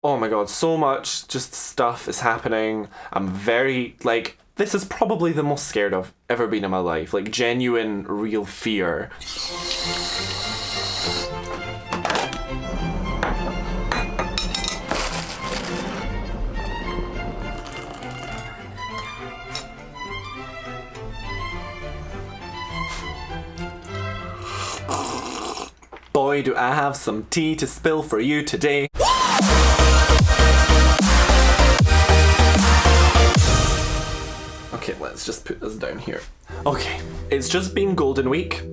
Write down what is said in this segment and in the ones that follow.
Oh my god, so much just stuff is happening. I'm very, like, this is probably the most scared I've ever been in my life. Like, genuine, real fear. Boy, do I have some tea to spill for you today. Okay, let's just put this down here. Okay, it's just been Golden Week,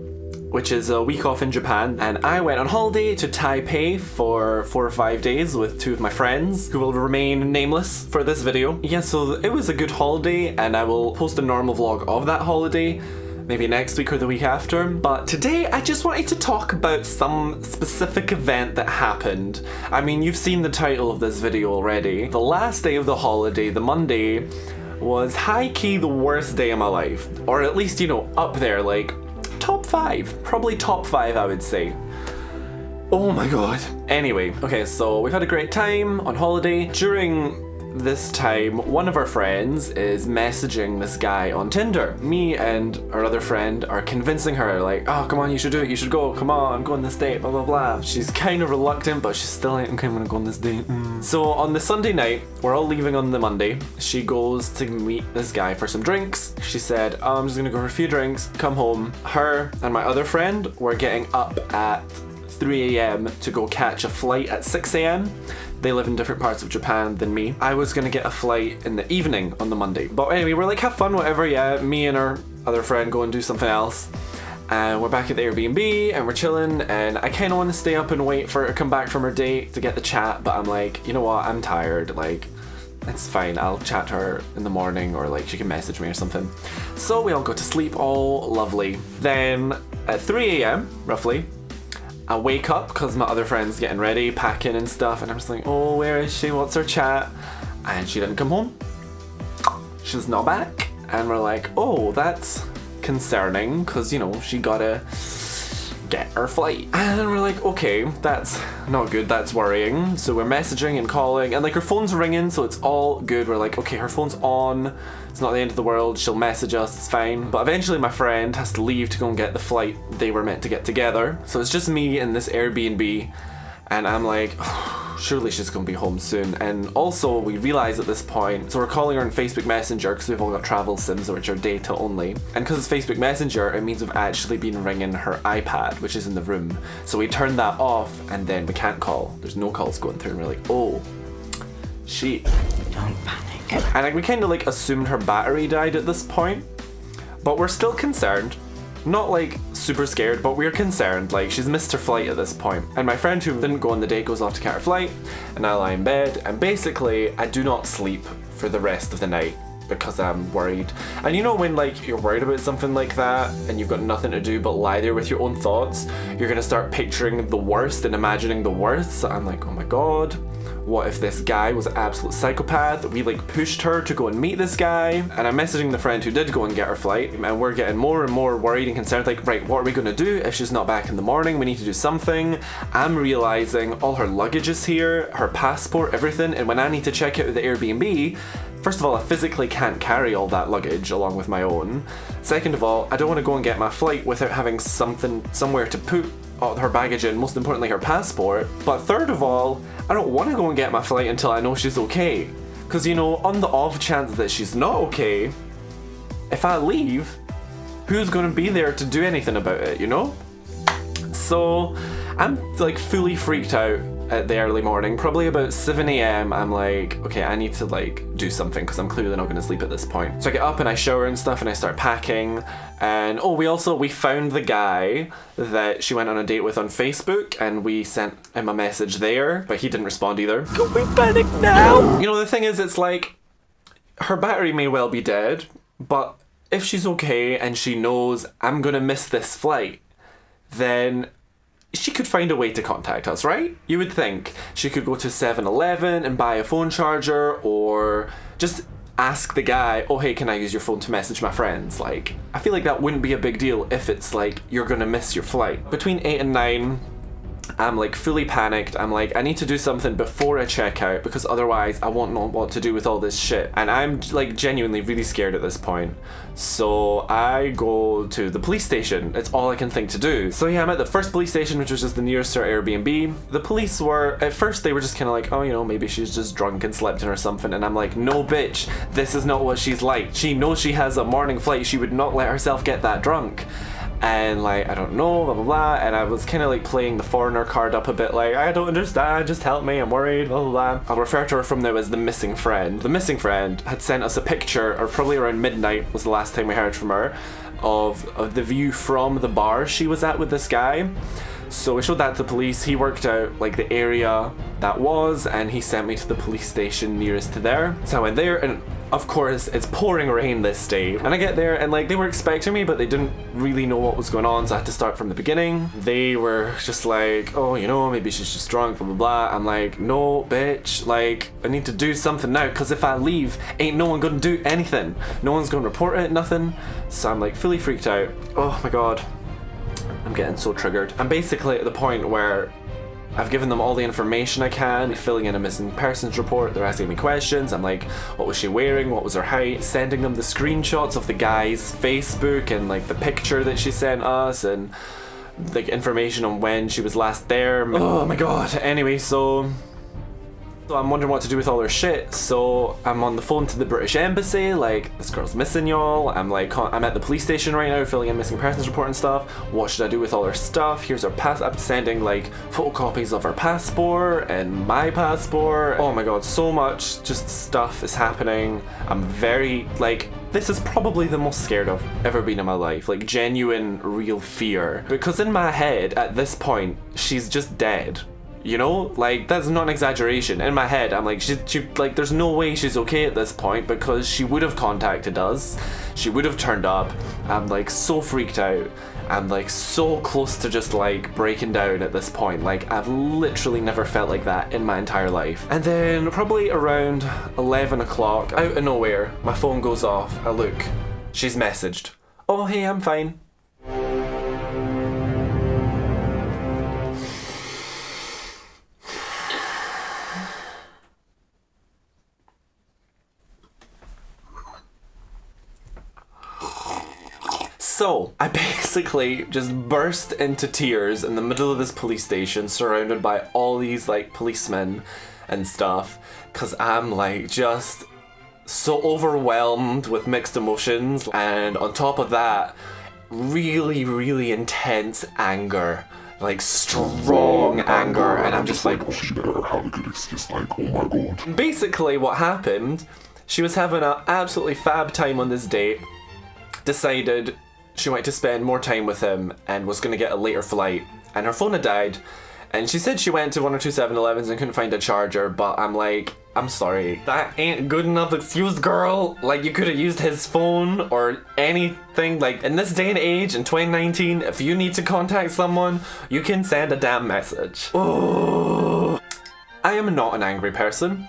which is a week off in Japan, and I went on holiday to Taipei for 4 or 5 days with 2 of my friends, who will remain nameless for this video. Yeah, so it was a good holiday, and I will post a normal vlog of that holiday, maybe next week or the week after. But today I just wanted to talk about some specific event that happened. I mean, you've seen the title of this video already. The last day of the holiday, the Monday, was high-key the worst day of my life. Or at least, you know, up there, like, top 5. Probably top 5, I would say. Oh my god. Anyway, okay, so we've had a great time on holiday. During this time, one of our friends is messaging this guy on Tinder. Me and our other friend are convincing her, like, oh, come on, you should do it, you should go, come on, go on this date, blah, blah, blah. She's kind of reluctant, but she's still like, okay, I'm gonna go on this date. So on the Sunday night, we're all leaving on the Monday. She goes to meet this guy for some drinks. She said, oh, I'm just gonna go for a few drinks, come home. Her and my other friend were getting up at 3 a.m. to go catch a flight at 6 a.m. They live in different parts of Japan than me. I was gonna get a flight in the evening on the Monday. But anyway, we're like, have fun, whatever, yeah. Me and our other friend go and do something else. And we're back at the Airbnb and we're chilling, and I kinda wanna stay up and wait for her to come back from her date to get the chat, but I'm like, you know what, I'm tired, like, it's fine, I'll chat to her in the morning, or like she can message me or something. So we all go to sleep, all lovely. Then at 3 a.m. roughly, I wake up because my other friend's getting ready, packing and stuff, and I'm just like, oh, where is she? What's her chat? And she didn't come home. She's not back. And we're like, oh, that's concerning, because, you know, she gotta get her flight. And we're like, okay, that's not good, that's worrying. So we're messaging and calling, and like her phone's ringing, so it's all good. We're like, okay, her phone's on, it's not the end of the world, she'll message us, it's fine. But eventually my friend has to leave to go and get the flight they were meant to get together. So it's just me in this Airbnb, and I'm like, oh, surely she's gonna be home soon. And also we realize at this point, so we're calling her on Facebook Messenger because we've all got travel sims which are data only. And because it's Facebook Messenger, it means we've actually been ringing her iPad, which is in the room. So we turn that off and then we can't call. There's no calls going through, and we're like, oh, shit. Don't panic. And like, we kind of like assumed her battery died at this point, but we're still concerned. Not like super scared, but we're concerned, like she's missed her flight at this point. And my friend who didn't go on the date goes off to catch her flight, and I lie in bed, and basically I do not sleep for the rest of the night because I'm worried. And you know when like you're worried about something like that and you've got nothing to do but lie there with your own thoughts, you're gonna start picturing the worst and imagining the worst. So I'm like, oh my god, what if this guy was an absolute psychopath? We like pushed her to go and meet this guy. And I'm messaging the friend who did go and get her flight, and we're getting more and more worried and concerned, like, right, what are we gonna do if she's not back in the morning? We need to do something. I'm realizing all her luggage is here, her passport, everything, and when I need to check out the Airbnb, first of all, I physically can't carry all that luggage along with my own. Second of all, I don't want to go and get my flight without having something somewhere to put her baggage in, most importantly her passport. But third of all, I don't want to go and get my flight until I know she's okay. Because, you know, on the off chance that she's not okay, if I leave, who's going to be there to do anything about it, you know? So I'm like fully freaked out at the early morning, probably about 7 a.m. I'm like, okay, I need to like do something because I'm clearly not going to sleep at this point. So I get up and I shower and stuff and I start packing. And oh, we found the guy that she went on a date with on Facebook, and we sent him a message there, but he didn't respond either. Can we panic now? You know, the thing is, it's like her battery may well be dead, but if she's okay and she knows I'm gonna miss this flight, then she could find a way to contact us, right? You would think she could go to 7-Eleven and buy a phone charger, or just ask the guy, oh hey, can I use your phone to message my friends? Like, I feel like that wouldn't be a big deal if it's like you're gonna miss your flight. Between 8 and 9, I'm like fully panicked. I'm like, I need to do something before I check out because otherwise I won't know what to do with all this shit. And I'm like genuinely really scared at this point. So I go to the police station. It's all I can think to do. So yeah, I'm at the first police station, which was just the nearest to our Airbnb. The police were, at first they were just kind of like, oh, you know, maybe she's just drunk and slept in or something. And I'm like, no bitch, this is not what she's like. She knows she has a morning flight. She would not let herself get that drunk. And like, I don't know, blah blah blah. And I was kind of like playing the foreigner card up a bit, like, I don't understand, just help me, I'm worried, blah blah blah. I'll refer to her from now as the missing friend. The missing friend had sent us a picture, or probably around midnight was the last time we heard from her, of the view from the bar she was at with this guy. So we showed that to the police. He worked out like the area that was, and he sent me to the police station nearest to there. So I went there, and of course it's pouring rain this day. And I get there, and like they were expecting me, but they didn't really know what was going on, so I had to start from the beginning. They were just like, oh, you know, maybe she's just drunk, blah blah blah. I'm like, no bitch, like I need to do something now, because if I leave, ain't no one gonna do anything. No one's gonna report it, nothing. So I'm like fully freaked out. Oh my god, I'm getting so triggered. I'm basically at the point where I've given them all the information I can, filling in a missing persons report. They're asking me questions. I'm like, what was she wearing? What was her height? Sending them the screenshots of the guy's Facebook and like the picture that she sent us and like information on when she was last there. Oh my god. Anyway, so I'm wondering what to do with all her shit. So I'm on the phone to the British Embassy, like, this girl's missing, y'all. I'm like, I'm at the police station right now filling in missing persons report and stuff. What should I do with all her stuff? Here's her I'm sending like photocopies of her passport and my passport. Oh my god, so much just stuff is happening. I'm very, like, this is probably the most scared I've ever been in my life. Like, genuine, real fear. Because in my head, at this point, she's just dead. You know, like, that's not an exaggeration. In my head, I'm like, she like, there's no way she's okay at this point because she would have contacted us. She would have turned up. I'm like so freaked out. I'm like so close to just like breaking down at this point. Like, I've literally never felt like that in my entire life. And then probably around 11 o'clock, out of nowhere, my phone goes off. I look, she's messaged. Oh, hey, I'm fine. So, I basically just burst into tears in the middle of this police station, surrounded by all these like policemen and stuff, because I'm like just so overwhelmed with mixed emotions, and on top of that, really, really intense anger. Like strong anger, and I'm just like, oh my god. Basically what happened, she was having an absolutely fab time on this date, decided she wanted to spend more time with him and was going to get a later flight, and her phone had died, and she said she went to one or two 7-Elevens and couldn't find a charger. But I'm like, I'm sorry, that ain't good enough excuse, girl. Like, you could have used his phone or anything. Like, in this day and age, in 2019, if you need to contact someone, you can send a damn message. Oh, I am not an angry person.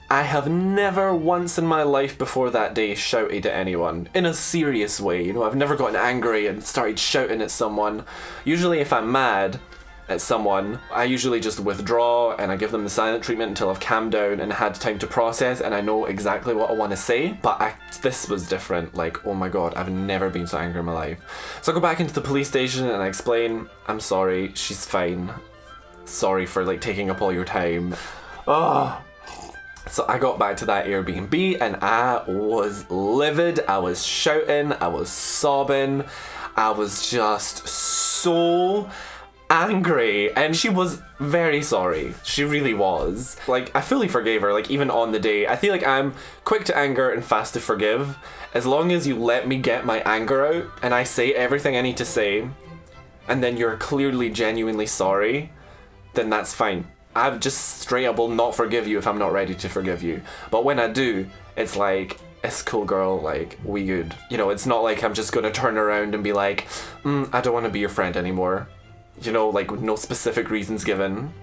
I have never once in my life before that day shouted at anyone, in a serious way. You know, I've never gotten angry and started shouting at someone. Usually if I'm mad at someone, I usually just withdraw and I give them the silent treatment until I've calmed down and had time to process and I know exactly what I want to say. But this was different. Like, oh my god, I've never been so angry in my life. So I go back into the police station and I explain, I'm sorry, she's fine. Sorry for like taking up all your time. Oh. So I got back to that Airbnb and I was livid. I was shouting, I was sobbing, I was just so angry, and she was very sorry. She really was. Like, I fully forgave her, like, even on the day. I feel like I'm quick to anger and fast to forgive. As long as you let me get my anger out and I say everything I need to say, and then you're clearly genuinely sorry, then that's fine. I just straight up will not forgive you if I'm not ready to forgive you. But when I do, it's like, it's cool, girl, like, we good. You know, it's not like I'm just gonna turn around and be like, I don't want to be your friend anymore. You know, like, with no specific reasons given.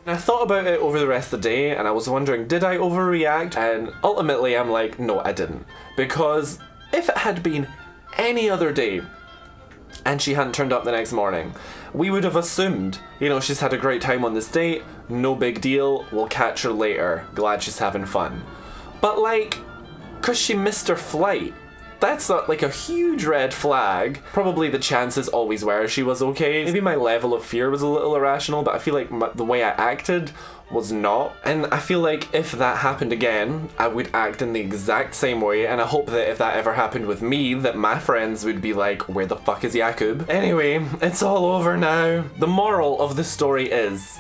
And I thought about it over the rest of the day, and I was wondering, did I overreact? And ultimately, I'm like, no, I didn't. Because if it had been any other day, and she hadn't turned up the next morning. We would have assumed, you know, she's had a great time on this date, no big deal, we'll catch her later, glad she's having fun. But like, cause she missed her flight, that's not like a huge red flag. Probably the chances always were she was okay. Maybe my level of fear was a little irrational, but I feel like the way I acted was not. And I feel like if that happened again, I would act in the exact same way, and I hope that if that ever happened with me, that my friends would be like, where the fuck is Jakub? Anyway, it's all over now. The moral of the story is,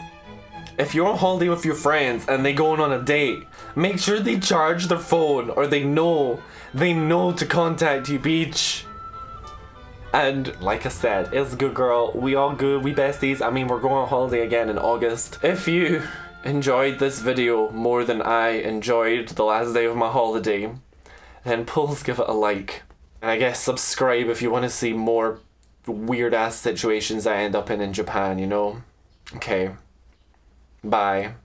if you're on holiday with your friends and they going on a date, make sure they charge their phone, or they know to contact you, beach. And like I said, it's good, girl. We all good, we besties. I mean, we're going on holiday again in August. If you enjoyed this video more than I enjoyed the last day of my holiday, then please give it a like. And I guess subscribe if you want to see more weird ass situations I end up in Japan, you know? Okay. Bye.